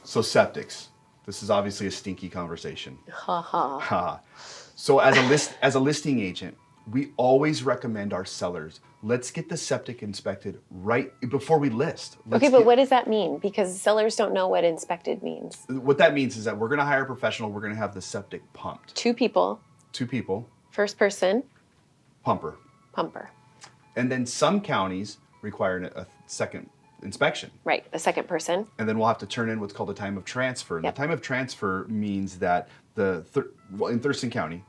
So septics. This is obviously a stinky conversation. Ha ha. Ha. So as a listing agent, we always recommend our sellers, let's get the septic inspected right before we list. But what does that mean? Because sellers don't know what inspected means. What that means is that we're going to hire a professional. We're going to have the septic pumped. Two people. First person. Pumper. And then some counties require a second inspection. Right, the second person. And then we'll have to turn in what's called a time of transfer. And Yep. the time of transfer means that in Thurston County,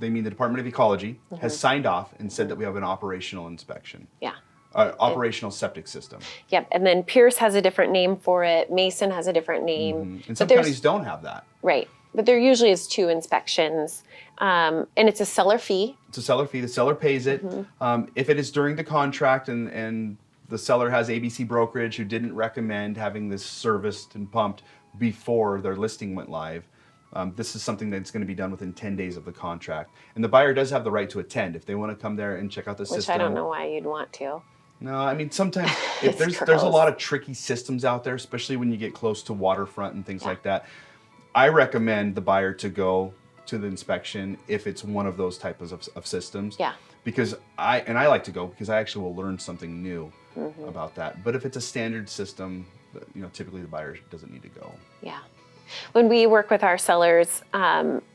they mean the Department of Ecology has signed off and said that we have an operational inspection. Yeah. Operational septic system. Yep, and then Pierce has a different name for it. Mason has a different name. And some counties don't have that. Right, but there usually is 2 inspections. And it's a seller fee. It's a seller fee. The seller pays it. If it is during the contract and the seller has ABC brokerage who didn't recommend having this serviced and pumped before their listing went live, this is something that's going to be done within 10 days of the contract. And the buyer does have the right to attend if they want to come there and check out the system. Which I don't know why you'd want to. No, I mean, sometimes if there's a lot of tricky systems out there, especially when you get close to waterfront and things like that. I recommend the buyer to go to the inspection if it's one of those types of systems. Yeah. Because I like to go because I actually will learn something new about that. But if it's a standard system, typically the buyer doesn't need to go. Yeah. When we work with our sellers,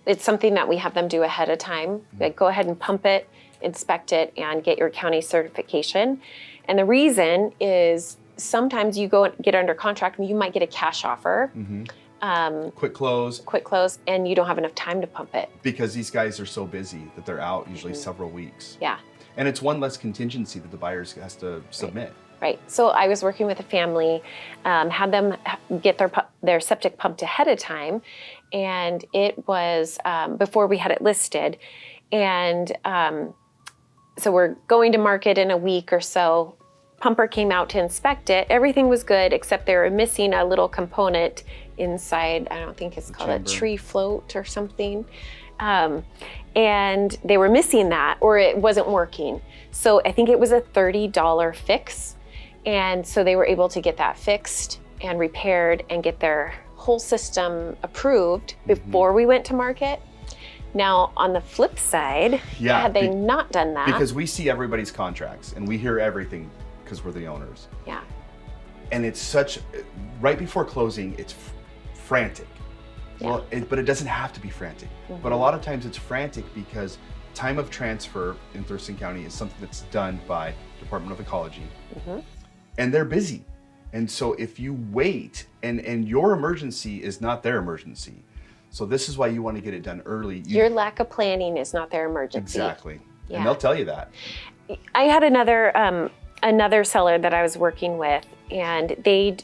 it's something that we have them do ahead of time. Like, go ahead and pump it, inspect it, and get your county certification. And the reason is sometimes you go and get under contract and you might get a cash offer. Quick close, and you don't have enough time to pump it. Because these guys are so busy that they're out usually several weeks. Yeah. And it's one less contingency that the buyer has to submit. Right. So I was working with a family, had them get their septic pumped ahead of time, and it was before we had it listed. And so we're going to market in a week or so. Pumper came out to inspect it. Everything was good, except they were missing a little component inside. I don't think it's called a tree float or something. And they were missing that, or it wasn't working. So I think it was a $30 fix. And so they were able to get that fixed and repaired and get their whole system approved before we went to market. Now, on the flip side, had they not done that. Because we see everybody's contracts and we hear everything because we're the owners. Yeah. And it's right before closing, it's frantic. Yeah. Well, but it doesn't have to be frantic. But a lot of times it's frantic because time of transfer in Thurston County is something that's done by Department of Ecology. And they're busy. And so if you wait, and your emergency is not their emergency. So this is why you want to get it done early. Your lack of planning is not their emergency. Exactly. Yeah. And they'll tell you that. I had another seller that I was working with, and they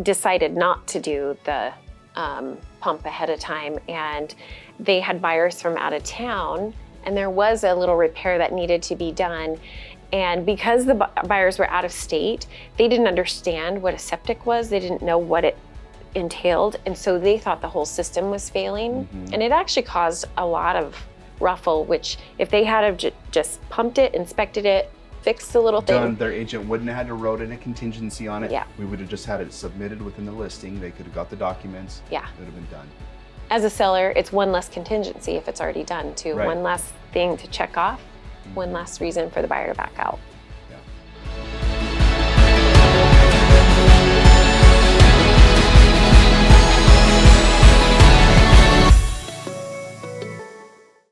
decided not to do the pump ahead of time. And they had buyers from out of town, and there was a little repair that needed to be done. And because the buyers were out of state, they didn't understand what a septic was. They didn't know what it entailed. And so they thought the whole system was failing. And it actually caused a lot of ruffle, which if they had just pumped it, inspected it, fixed the little thing. Their agent wouldn't have had to wrote in a contingency on it. Yeah. We would have just had it submitted within the listing. They could have got the documents. Yeah. It would have been done. As a seller, it's one less contingency if it's already done too. Right. One less thing to check off. One less reason for the buyer to back out.